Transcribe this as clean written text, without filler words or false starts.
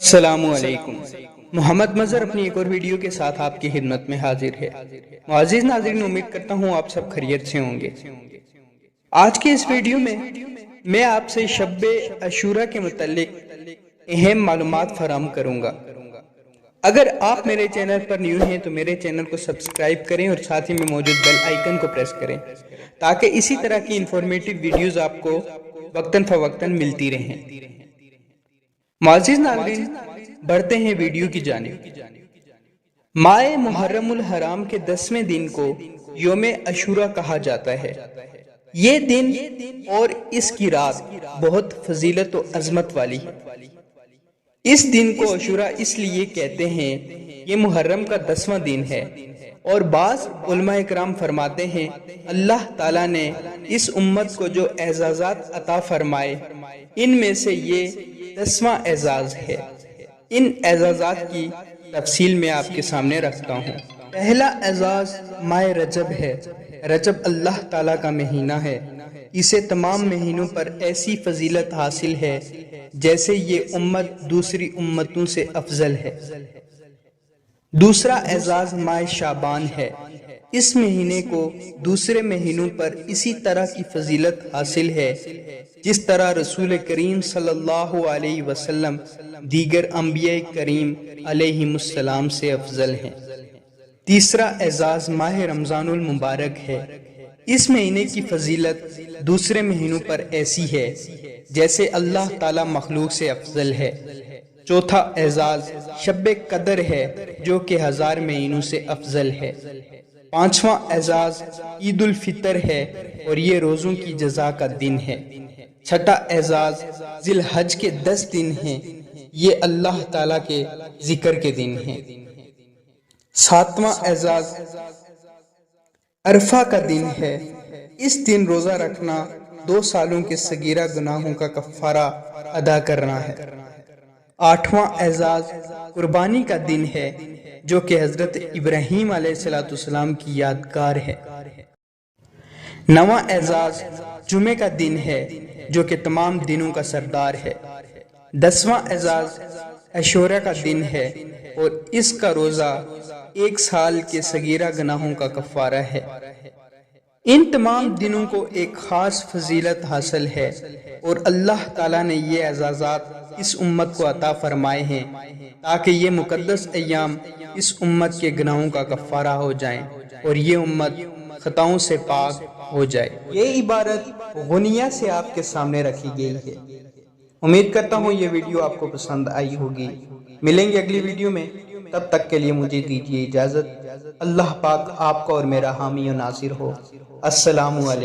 السلام علیکم۔ محمد مظہر اپنی ایک اور ویڈیو کے ساتھ آپ کی خدمت میں حاضر ہے۔ معزز ناظرین، امید کرتا ہوں آپ سب خیریت سے ہوں گے۔ آج کے اس ویڈیو میں آپ سے شب عاشوراء کے متعلق اہم معلومات فراہم کروں گا۔ اگر آپ میرے چینل پر نیو ہیں تو میرے چینل کو سبسکرائب کریں اور ساتھ ہی میں موجود بیل آئیکن کو پریس کریں تاکہ اسی طرح کی انفارمیٹیو ویڈیوز آپ کو وقتاً فوقتاً ملتی رہیں۔ معزز ناظرین، بڑھتے ہیں ویڈیو کی جانب۔ ماہ محرم الحرام کے 10ویں دن کو یوم عاشوراء کہا جاتا ہے۔ یہ دن اور اس کی رات بہت فضیلت و عظمت والی ہے۔ اس دن کو عاشوراء اس لیے کہتے ہیں، یہ محرم کا 10واں دن ہے، اور بعض علماء اکرام فرماتے ہیں اللہ تعالیٰ نے اس امت کو جو اعزازات عطا فرمائے ان میں سے یہ 10واں اعزاز ہے۔ ان اعزازات کی تفصیل میں آپ کے سامنے رکھتا ہوں۔ پہلا اعزاز ماہ رجب ہے۔ رجب اللہ تعالیٰ کا مہینہ ہے۔ اسے تمام مہینوں پر ایسی فضیلت حاصل ہے جیسے یہ امت دوسری امتوں سے افضل ہے۔ دوسرا اعزاز ماہ شعبان ہے۔ اس مہینے کو دوسرے مہینوں پر اسی طرح کی فضیلت حاصل ہے جس طرح رسول کریم صلی اللہ علیہ وسلم دیگر انبیاء کریم علیہم السلام سے افضل ہیں۔ تیسرا اعزاز ماہ رمضان المبارک ہے۔ اس مہینے کی فضیلت دوسرے مہینوں پر ایسی ہے جیسے اللہ تعالی مخلوق سے افضل ہے۔ چوتھا اعزاز شب قدر ہے جو کہ 1000 مہینوں سے افضل ہے۔ پانچواں اعزاز عید الفطر ہے اور یہ روزوں کی جزا کا دن ہے۔ چھٹا اعزاز ذی الحج کے 10 دن ہیں، یہ اللہ تعالیٰ کے ذکر کے دن ہیں۔ ساتواں اعزاز عرفہ کا دن ہے۔ اس دن روزہ رکھنا 2 سالوں کے صغیرہ گناہوں کا کفارہ ادا کرنا ہے۔ آٹھواں اعزاز قربانی کا دن ہے جو کہ حضرت ابراہیم علیہ السلام کی یادگار ہے۔ نواں اعزاز جمعہ کا دن ہے جو کہ تمام دنوں کا سردار ہے۔ 10واں اعزاز عاشوراء کا دن ہے اور اس کا روزہ 1 سال کے صغیرہ گناہوں کا کفارہ ہے۔ ان تمام دنوں کو ایک خاص فضیلت حاصل ہے اور اللہ تعالیٰ نے یہ اعزازات اس امت کو عطا فرمائے ہیں تاکہ یہ مقدس ایام اس امت کے گناہوں کا کفارہ ہو جائیں اور یہ امت خطاؤں سے پاک ہو جائے۔ یہ عبارت غنیہ سے آپ کے سامنے رکھی گئی ہے۔ امید کرتا ہوں یہ ویڈیو آپ کو پسند آئی ہوگی۔ ملیں گے اگلی ویڈیو میں، تب تک کے لیے مجھے دیجیے اجازت۔ اللہ پاک آپ کا اور میرا حامی و ناصر ہو۔ السلام علیکم۔